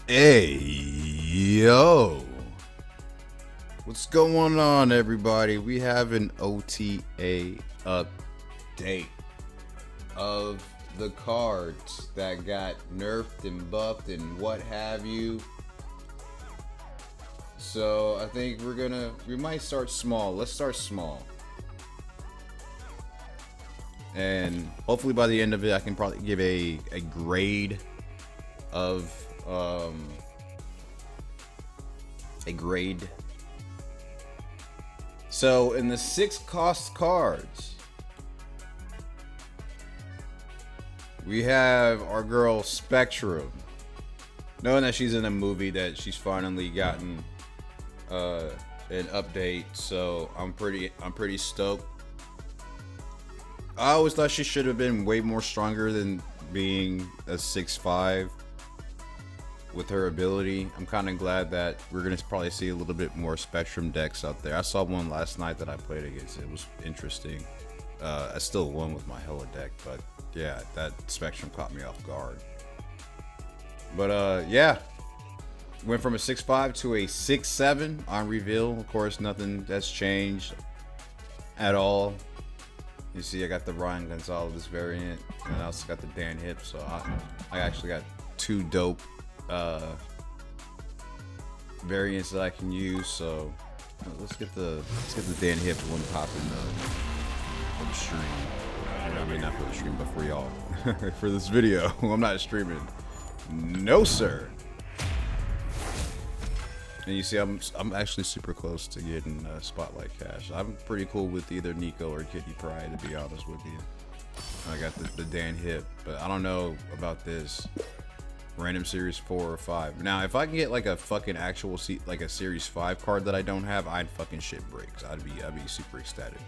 Hey, yo. What's going on, everybody? We have an OTA update of the cards that got nerfed and buffed and what have you. So I think we might start small. Let's start small. And hopefully by the end of it, I can probably give a grade of a grade. So in the 6 cost cards, we have our girl Spectrum. Knowing that she's in a movie that she's finally gotten an update, so I'm pretty stoked. I always thought she should have been way more stronger than being a 6'5" with her ability. I'm kind of glad that we're gonna probably see a little bit more Spectrum decks out there. I saw one last night that I played against. It was interesting. I still won with my Hella deck, but yeah, that Spectrum caught me off guard. But yeah, went from a 6'5" to a 6'7" on reveal. Of course, nothing that's changed at all. You see, I got the Ryan Gonzalez variant, and I also got the Dan Hip. So I actually got 2 dope variants that I can use. So let's get the Dan Hip one popping for the stream. I mean, not for the stream, but for y'all. For this video. I'm not streaming. No, sir. And you see, I'm actually super close to getting Spotlight Cash. I'm pretty cool with either Nico or Kitty Pryde, to be honest with you. I got the Dan Hip, but I don't know about this random series 4 or 5. Now, if I can get like a fucking actual like a series 5 card that I don't have, I'd fucking shit bricks. I'd be super ecstatic.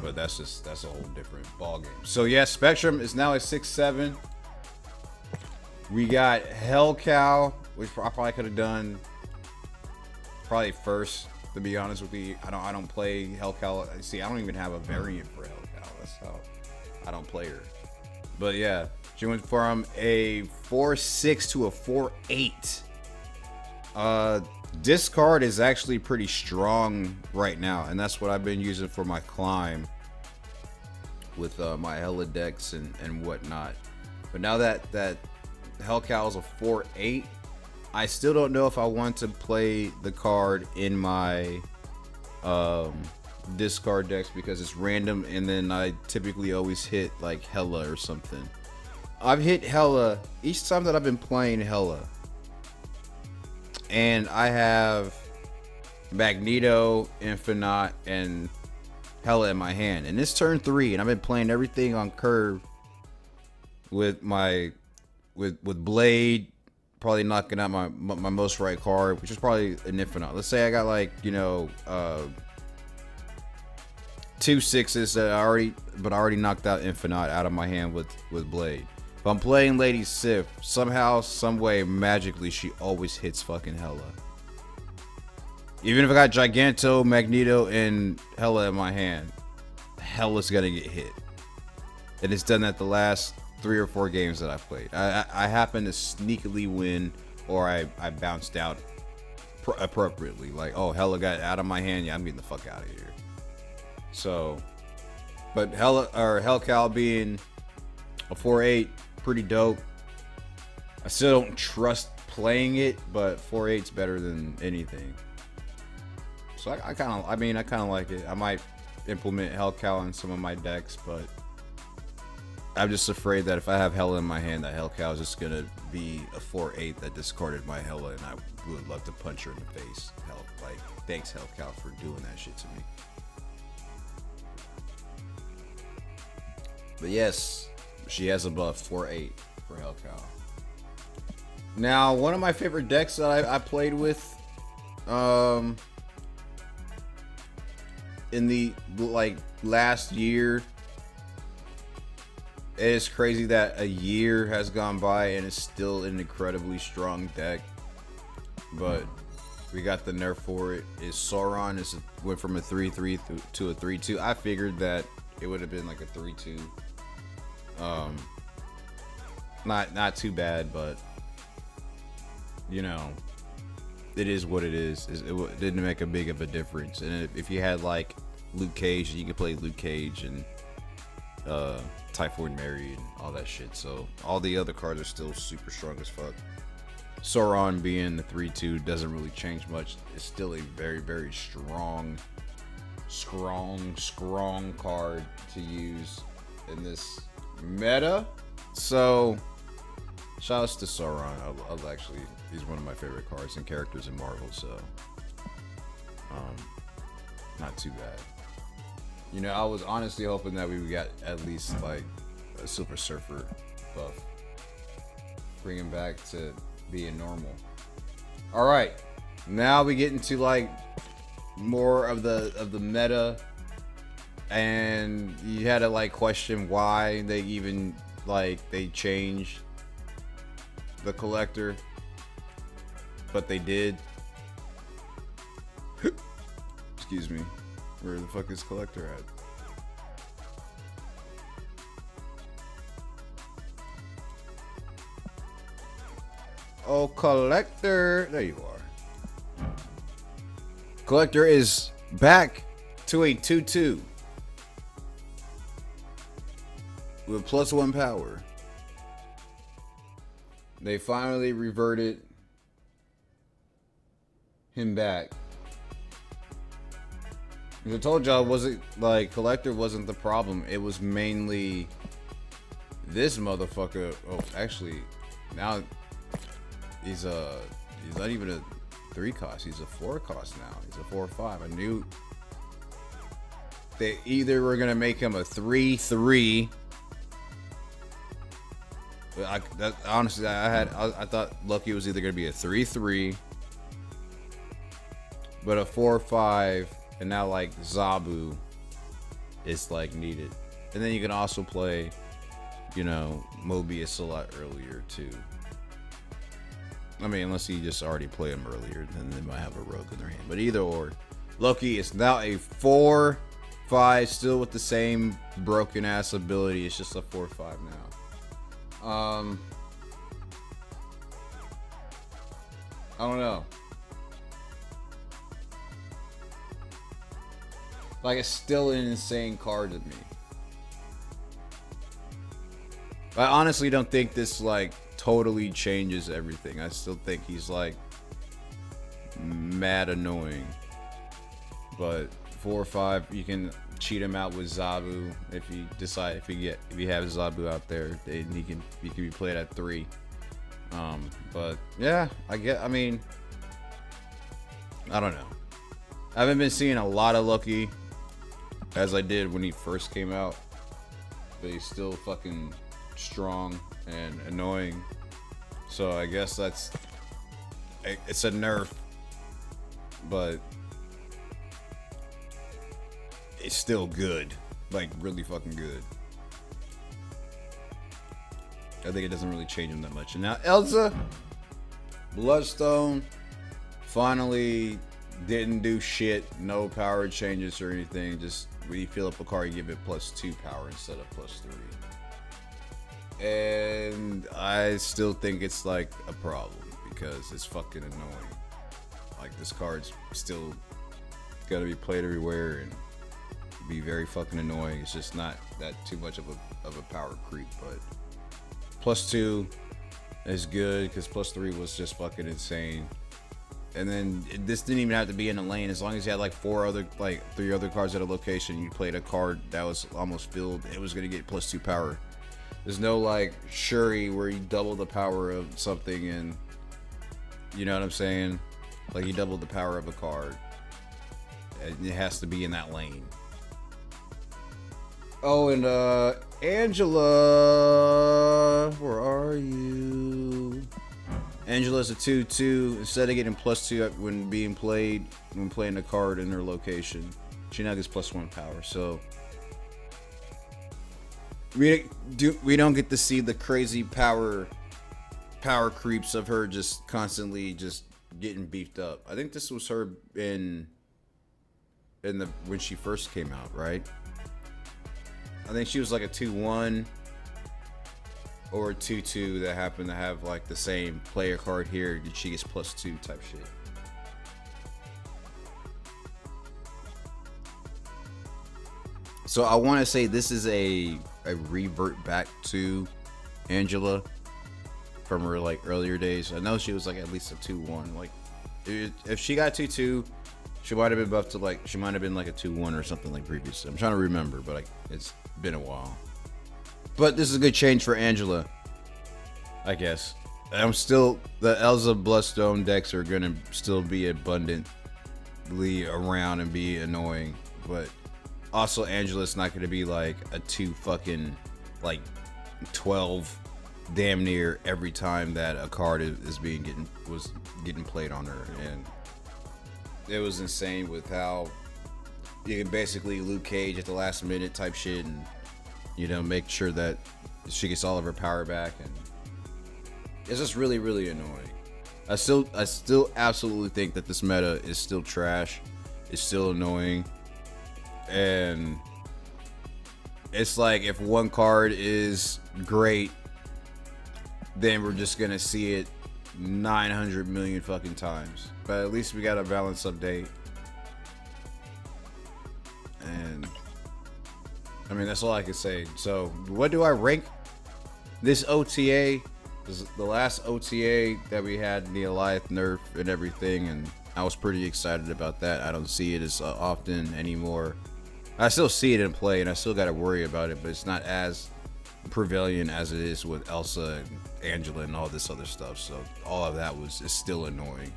But that's a whole different ball game. So yeah, Spectrum is now a 6'7". We got Hell Cow, which I probably could have done probably first, to be honest with you. I don't play Hell Cow. See, I don't even have a variant for Hell Cow. That's how I don't play her. But yeah, she went from a 4'6" to a 4'8". This card is actually pretty strong right now, and that's what I've been using for my climb with my Hella decks and whatnot. But now that Hell Cow is a 4'8", I still don't know if I want to play the card in my discard decks because it's random, and then I typically always hit like Hella or something. I've hit Hella each time that I've been playing Hella, and I have Magneto, Infinite, and Hella in my hand, and it's turn 3, and I've been playing everything on curve with my with Blade, probably knocking out my most right card, which is probably an Infinite. Let's say I got like, you know, 2 6s that I already knocked out Infinite out of my hand with Blade. If I'm playing Lady Sif, somehow, some way, magically, she always hits fucking Hella. Even if I got Giganto, Magneto, and Hella in my hand, Hella's gonna get hit. And it's done that the last 3 or 4 games that I played. I happen to sneakily win, or I bounced out appropriately. Like, oh, Hella got out of my hand. Yeah, I'm getting the fuck out of here. So, but Hell Cow being a 4'8", pretty dope. I still don't trust playing it, but 4'8's better than anything. So I kind of like it. I might implement Hell Cow in some of my decks, but I'm just afraid that if I have Hella in my hand, that Hell Cow is just gonna be a 4'8" that discarded my Hella, and I would love to punch her in the face. Like, thanks Hell Cow for doing that shit to me. But yes, she has a buff 4'8" for Hell Cow. Now, one of my favorite decks that I played with, in the like last year. It is crazy that a year has gone by and it's still an incredibly strong deck. But we got the nerf for it. Is Sauron. Went from a 3/3 to a 3/2. I figured that it would have been like a 3/2. Not too bad, but you know, it is what it is. It didn't make a big of a difference. And if you had like Luke Cage, you could play Luke Cage and Typhoid Mary and all that shit. So all the other cards are still super strong as fuck. Sauron being the 3/2 doesn't really change much. It's still a very, very strong card to use in this meta. So shouts to Sauron. I'll actually, he's one of my favorite cards and characters in Marvel. So not too bad. You know, I was honestly hoping that we would get at least like a Silver Surfer buff, bring him back to being normal. All right, now we get into like more of the meta, and you had to like question why they even like they changed the collector, but they did. Excuse me. Where the fuck is collector at? Oh, collector. There you are. Collector is back to a 2/2 with +1 power. They finally reverted him back. I told y'all, wasn't like collector wasn't the problem. It was mainly this motherfucker. Oh, actually, now he's not even a 3 cost. He's a 4 cost now. He's a 4/5. I knew they either were gonna make him a 3/3. But honestly, I thought Lucky was either gonna be a 3/3, but a 4/5. And now like Zabu is like needed. And then you can also play, you know, Mobius a lot earlier too. I mean, unless you just already played him earlier, then they might have a rogue in their hand. But either or, Loki is now a 4/5, still with the same broken ass ability. It's just a 4/5 now. I don't know. Like, it's still an insane card to me. I honestly don't think this like totally changes everything. I still think he's like mad annoying. But 4/5, you can cheat him out with Zabu if you decide if you have Zabu out there, then he can be played at 3. But yeah, I mean, I don't know. I haven't been seeing a lot of Lucky as I did when he first came out, but he's still fucking strong and annoying. So I guess it's a nerf, but it's still good, like really fucking good. I think it doesn't really change him that much. And now Elsa Bloodstone finally didn't do shit, no power changes or anything. Just when you fill up a card, you give it +2 power instead of +3. And I still think it's like a problem because it's fucking annoying. Like, this card's still gotta be played everywhere and be very fucking annoying. It's just not that too much of a power creep, but +2 is good because +3 was just fucking insane. And then this didn't even have to be in a lane. As long as you had like 3 other cards at a location, you played a card that was almost filled, it was gonna get +2 power. There's no like Shuri where you double the power of something, and you know what I'm saying? Like, you double the power of a card, and it has to be in that lane. Oh, and Angela, where are you? Angela's a 2/2. Instead of getting +2 when playing a card in her location, she now gets +1 power. So we don't get to see the crazy power creeps of her just constantly just getting beefed up. I think this was her when she first came out, right? I think she was like a 2/1 or a 2/2 that happen to have like the same player card here, she gets +2 type shit. So I want to say this is a revert back to Angela from her like earlier days. I know she was like at least a 2/1. Like if she got 2/2, she might have been buffed to like, she might have been like a 2/1 or something like previously. I'm trying to remember, but like it's been a while. But this is a good change for Angela, I guess. I'm still, the Elsa Bloodstone decks are gonna still be abundantly around and be annoying, but also Angela's not gonna be like a 2 fucking like 12 damn near every time that a card is getting played on her. And it was insane with how you can basically Luke Cage at the last minute type shit, and you know, make sure that she gets all of her power back, and it's just really, really annoying. I still absolutely think that this meta is still trash. It's still annoying, and it's like if one card is great, then we're just gonna see it 900 million fucking times. But at least we got a balance update, and I mean, that's all I can say. So what do I rank this OTA? This is the last OTA that we had, the Goliath nerf and everything, and I was pretty excited about that. I don't see it as often anymore. I still see it in play, and I still got to worry about it, but it's not as prevalent as it is with Elsa and Angela and all this other stuff. So all of that is still annoying.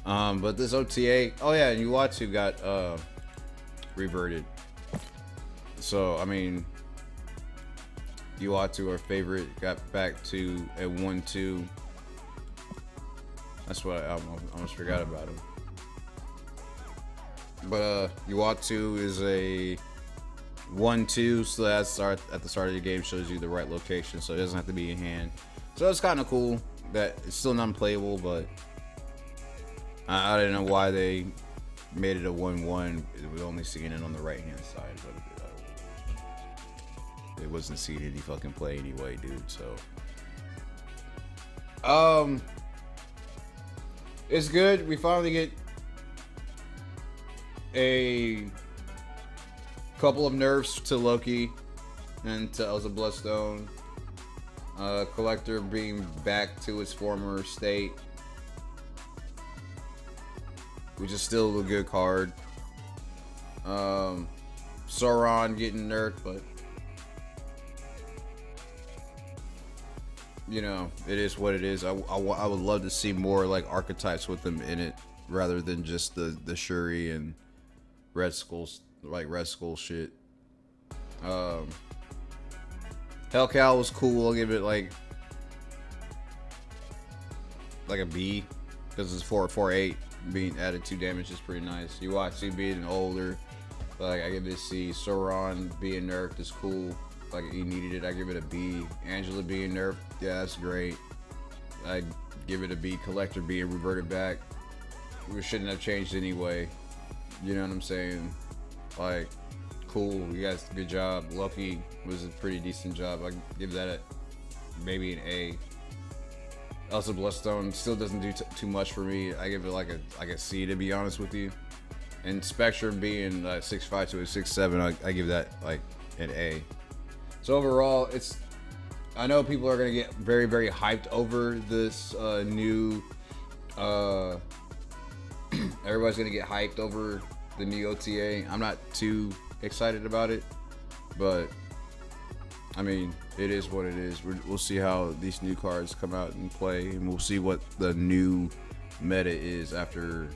But this OTA, oh yeah, and Uatu got reverted. So I mean, Uatu, our favorite, got back to a 1/2. That's what I almost forgot about him. But Uatu is a 1/2, so that's at the start of the game, shows you the right location, so it doesn't have to be in hand. So it's kind of cool that it's still non-playable, but I don't know why they made it a 1/1. We're only seeing it on the right hand side, but it wasn't seeing any fucking play anyway, dude. So it's good. We finally get a couple of nerfs to Loki and to Elsa Bloodstone. Collector being back to its former state, which is still a good card. Sauron getting nerfed, but you know, it is what it is. I would love to see more like archetypes with them in it, rather than just the Shuri and Red Skulls, like Red Skull shit. Hellcow was cool. I'll give it like a B, because it's 4/8. Being added 2 damage is pretty nice. Uatu being older, like I give it a C. Sauron being nerfed is cool. Like he needed it, I give it a B. Angela being nerfed, yeah, that's great. I give it a B. Collector being reverted back, we shouldn't have changed anyway. You know what I'm saying? Like, cool, you guys, good job. Lucky was a pretty decent job. I give that maybe an A. Elsa Bloodstone still doesn't do too much for me. I give it like a C, to be honest with you. And Spectrum being 6'5" to a 6'7", I give that like an A. So overall, I know people are gonna get very, very hyped over this new. Everybody's gonna get hyped over the new OTA. I'm not too excited about it, but I mean, it is what it is. We'll see how these new cards come out and play, and we'll see what the new meta is after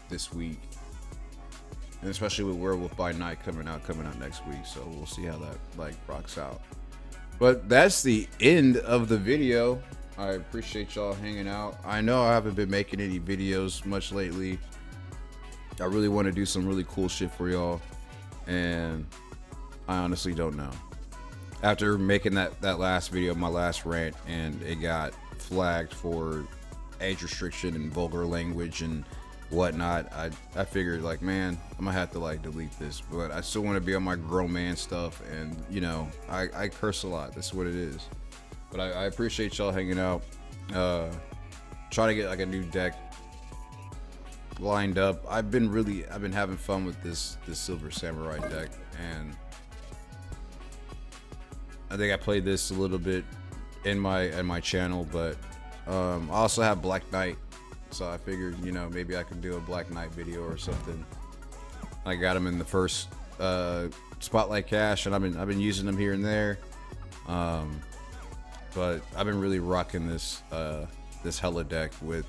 this week. And especially with Werewolf by Night coming out next week, so we'll see how that like rocks out. But that's the end of the video. I appreciate y'all hanging out. I know I haven't been making any videos much lately. I really want to do some really cool shit for y'all, and I honestly don't know. After making that last video, my last rant, and it got flagged for age restriction and vulgar language and whatnot, I figured like, man, I'm gonna have to like delete this, but I still want to be on my grown man stuff, and you know, I curse a lot. That's what it is. But I appreciate y'all hanging out. Trying to get like a new deck lined up. I've been having fun with this Silver Samurai deck, and I think I played this a little bit in my channel, but I also have Black Knight, so I figured, you know, maybe I could do a Black Knight video or something. I got him in the first Spotlight Cache, and I've been using them here and there. But I've been really rocking this this Hella deck with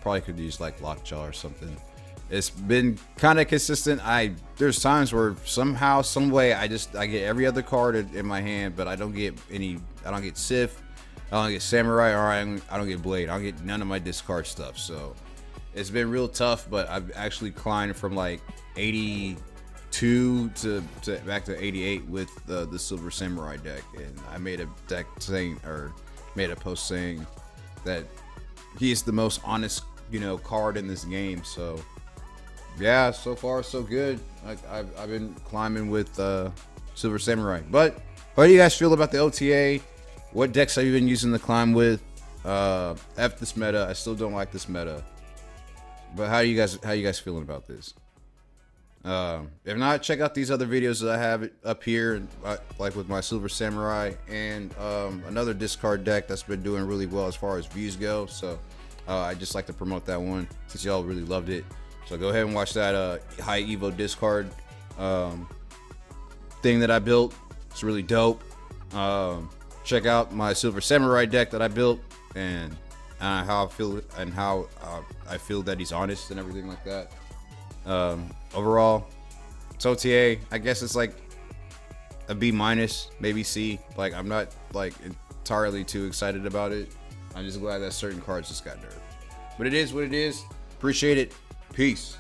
probably could use like Lockjaw or something. It's been kind of consistent. There's times where somehow, some way, I get every other card in my hand, but I don't get Sith, I don't get Samurai, or I don't get Blade. I don't get none of my discard stuff. So it's been real tough, but I've actually climbed from like 82 to back to 88 with the Silver Samurai deck, and I made a post saying that he's the most honest, you know, card in this game. So yeah, so far so good. I've been climbing with Silver Samurai. But how do you guys feel about the OTA? What decks have you been using to climb with? F this meta. I still don't like this meta. But how you guys feeling about this? If not, check out these other videos that I have up here, like with my Silver Samurai and another discard deck that's been doing really well as far as views go. So I just like to promote that one since y'all really loved it. So go ahead and watch that high Evo discard thing that I built. It's really dope. Check out my Silver Samurai deck that I built, and how I feel that he's honest and everything like that. Overall, it's OTA. I guess it's like a B-, maybe C. Like, I'm not like entirely too excited about it. I'm just glad that certain cards just got nerfed. But it is what it is. Appreciate it. Peace.